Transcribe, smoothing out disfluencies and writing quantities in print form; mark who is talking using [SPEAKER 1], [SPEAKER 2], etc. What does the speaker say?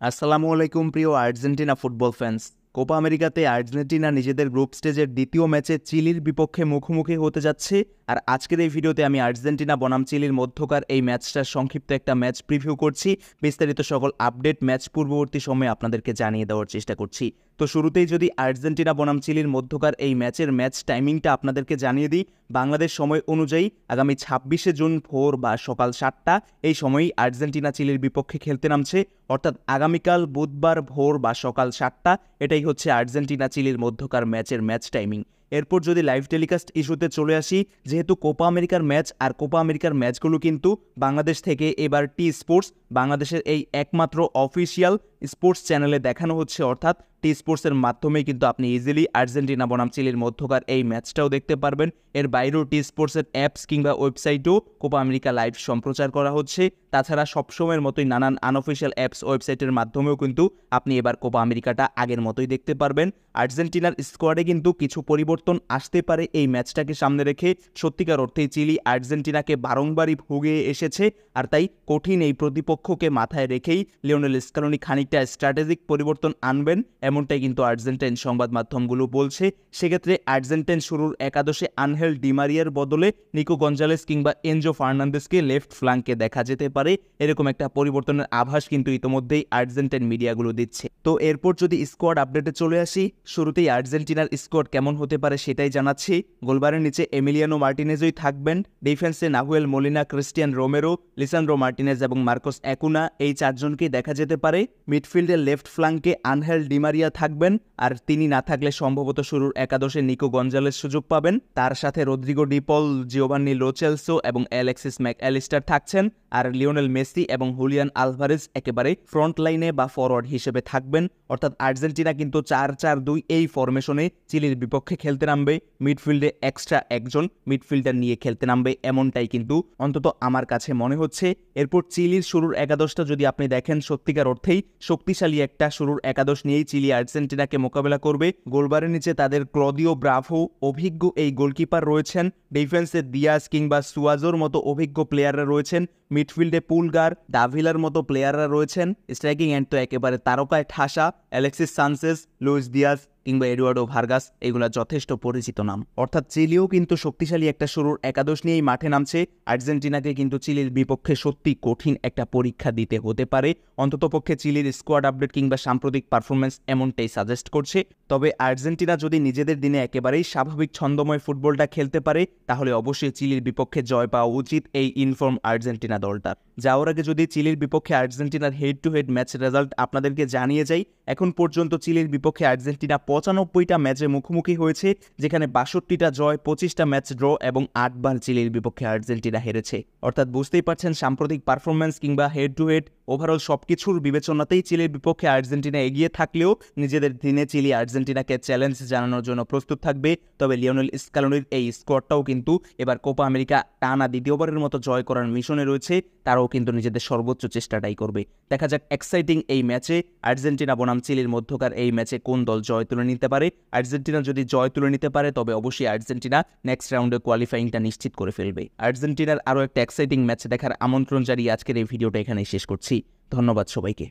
[SPEAKER 1] আসসালামু আলাইকুম প্রিয় আর্জেন্টিনা ফুটবল ফ্যান্স। কোপা আমেরিকাতে আর্জেন্টিনা নিজেদের গ্রুপ স্টেজের দ্বিতীয় ম্যাচে চিলির বিপক্ষে মুখোমুখি হতে যাচ্ছে। আর আজকের এই ভিডিওতে আমি আর্জেন্টিনা বনাম চিলির মধ্যকার এই ম্যাচটার সংক্ষিপ্ত একটা ম্যাচ প্রিভিউ করছি। বিস্তারিত সকল আপডেট ম্যাচ পূর্ববর্তী সময়ে আপনাদেরকে জানিয়ে দেওয়ার চেষ্টা করছি। তো শুরুতেই যদি আর্জেন্টিনা বনাম চিলির মধ্যকার এই ম্যাচের ম্যাচ টাইমিংটা আপনাদেরকে জানিয়ে দিই। বাংলাদেশ সময় অনুযায়ী আগামী 26শে জুন ভোর বা সকাল 7টা এই সময়েই আর্জেন্টিনা চিলির বিপক্ষে খেলতে নামছে। অর্থাৎ আগামীকাল বুধবার ভোর বা সকাল 7টা এটাই হচ্ছে আর্জেন্টিনা চিলির মধ্যকার ম্যাচের ম্যাচ টাইমিং। এরপর যদি লাইভ টেলিকাস্ট ইস্যুতে চলে আসি, যেহেতু কোপা আমেরিকার ম্যাচ আর কোপা আমেরিকার ম্যাচগুলো কিন্তু বাংলাদেশ থেকে এবার টি স্পোর্টস বাংলাদেশের এই একমাত্র অফিসিয়াল স্পোর্টস চ্যানেলে দেখানো হচ্ছে, অর্থাৎ টি স্পোর্টসের মাধ্যমেই কিন্তু আপনি ইজিলি আর্জেন্টিনা বনাম চিলির মধ্যকার এই ম্যাচটাও দেখতে পারবেন। এর বাইরেও টি স্পোর্টসের অ্যাপস কিংবা ওয়েবসাইটেও কোপা আমেরিকা লাইভ সম্প্রচার করা হচ্ছে। তাছাড়া সবসময়ের মতোই নানান আনঅফিসিয়াল অ্যাপস ওয়েবসাইটের মাধ্যমেও কিন্তু আপনি এবার কোপা আমেরিকাটা আগের মতোই দেখতে পারবেন। আর্জেন্টিনার স্কোয়াডে কিন্তু কিছু পরিবর্তন আসতে পারে এই ম্যাচটাকে সামনে রেখে। সত্যিকার অর্থেই চিলি আর্জেন্টিনাকে বারংবারই ভুগিয়ে এসেছে, আর তাই কঠিন এই প্রতিপক্ষকে মাথায় রেখেই লিওনেল স্কালোনি খানিকটা স্ট্র্যাটেজিক পরিবর্তন আনবেন, এমনটাই কিন্তু আর্জেন্টাইন সংবাদ মাধ্যমগুলো বলছে। সেক্ষেত্রে আর্জেন্টাইন শুরুর একাদশে আনহেল ডিমারিয়ার বদলে নিকো গঞ্জালেস কিংবা এনজো ফার্নান্দেসকে লেফট ফ্ল্যাঙ্কে দেখা যেতে পারে। এরকম একটা পরিবর্তনের আভাস কিন্তু ইতোমধ্যেই আর্জেন্টাইন মিডিয়াগুলো দিচ্ছে। তো এরপর যদি স্কোয়াড আপডেটে চলে আসি, শুরুতেই আর্জেন্টিনার স্কোয়াড কেমন হতে পারে সেটাই জানাচ্ছি। গোলবারের নিচে এমিলিয়ানো মার্টিনেজই থাকবেন। ডিফেন্সে Nahuel Molina, Cristian Romero, Lisandro Martinez এবং মার্কোস অ্যাকুনা এই চারজনকেই দেখা যেতে পারে। মিডফিল্ডের লেফট ফ্ল্যাঙ্কে আনহেল ডিমারিয়া থাকবেন, আর তিনি না থাকলে সম্ভবত শুরুর একাদশে নিকো গঞ্জালেস সুযোগ পাবেন। তার সাথে Rodrigo De Paul, Giovani Lo Celso এবং অ্যালেক্সিস ম্যাকঅ্যালিস্টার থাকছেন। আর লিওনেল মেসি এবং হুলিয়ান আলভারেজ একেবারে ফ্রন্ট লাইনে বা ফরওয়ার্ড হিসেবে থাকবেন। অর্থাৎ আর্জেন্টিনা কিন্তু 4-4-2 এই ফরমেশনে চিলির বিপক্ষে খেলতে নামবে। মিডফিল্ডে এক্সট্রা একজন মিডফিল্ডার নিয়ে খেলতে নামবে, এমনটাই কিন্তু অন্তত আমার কাছে মনে হচ্ছে। এরপর চিলির শুরুর একাদশটা যদি আপনি দেখেন, সত্যিকার অর্থেই শক্তিশালী একটা শুরুর একাদশ নিয়েই চিলি আর্জেন্টিনাকে মোকাবেলা করবে। গোলবারের নিচে তাদের ক্লদিও ব্রাভো অভিজ্ঞ এই গোলকিপার রয়েছেন। ডিফেন্সে দিয়াস কিংবা সুয়াজোর মতো অভিজ্ঞ প্লেয়াররা রয়েছেন। মিডফিল্ডে পুলগার, দাভিলার মতো প্লেয়াররা রয়েছেন। স্ট্রাইকিং এন্ড তো একেবারে তারকায় ঠাসা অ্যালেক্সিস সানচেজ, লুইস দিয়াজ কিংবা এডুয়ার্ডো ভার্গাস, এগুলা যথেষ্ট পরিচিত নাম। অর্থাৎ চিলিও কিন্তু শক্তিশালী একটা শুরুর একাদশ নিয়েই মাঠে নামছে। আর্জেন্টিনাকে কিন্তু চিলির বিপক্ষে সত্যি কঠিন একটা পরীক্ষা দিতে হতে পারে। অন্ততপক্ষে চিলির স্কোয়াড আপডেট কিংবা সাম্প্রতিক পারফরমেন্স এমনটাই সাজেস্ট করছে। তবে আর্জেন্টিনা যদি নিজেদের দিনে একেবারেই স্বাভাবিক ছন্দময় ফুটবলটা খেলতে পারে, তাহলে অবশ্যই চিলির বিপক্ষে জয় পাওয়া উচিত এই ইনফর্ম আর্জেন্টিনা দলটার। যাওয়ার আগে যদি চিলির বিপক্ষে আর্জেন্টিনার head to head match result আপনাদেরকে জানিয়ে যাই। এখন পর্যন্ত চিলির বিপক্ষে আর্জেন্টিনা 95টা ম্যাচে মুখোমুখি হয়েছে, যেখানে 62টা জয়, 25টা ম্যাচ ড্র এবং 8বার চিলির বিপক্ষে আর্জেন্টিনা হেরেছে। অর্থাৎ বুঝতেই পারছেন সাম্প্রতিক পারফরমেন্স কিংবা হেড টু হেড ওভারঅল সবকিছুর বিবেচনাতেই চিলির বিপক্ষে আর্জেন্টিনা এগিয়ে থাকলেও নিজেদের দিনে চিলি আর্জেন্টিনাকে চ্যালেঞ্জ জানানোর জন্য প্রস্তুত থাকবে। তবে লিওনেল স্কালোনির এই স্কোয়াডটাও কিন্তু এবার কোপা আমেরিকা টানা দ্বিতীয়বারের মতো জয় করার মিশনে রয়েছে। তারাও কিন্তু নিজেদের সর্বোচ্চ চেষ্টাটাই করবে। দেখা যাক এক্সাইটিং এই ম্যাচে আর্জেন্টিনা বনাম চিলির মধ্যকার এই ম্যাচে কোন দল জয় তুলে নিতে পারে। আর্জেন্টিনা যদি জয় তুলে নিতে পারে, তবে অবশ্যই আর্জেন্টিনা নেক্সট রাউন্ডে কোয়ালিফাইংটা নিশ্চিত করে ফেলবে। আর্জেন্টিনার আরও একটা এক্সাইটিং ম্যাচ দেখার আমন্ত্রণ জানিয়ে আজকের এই ভিডিওটা এখানেই শেষ করছি। ধন্যবাদ সবাইকে।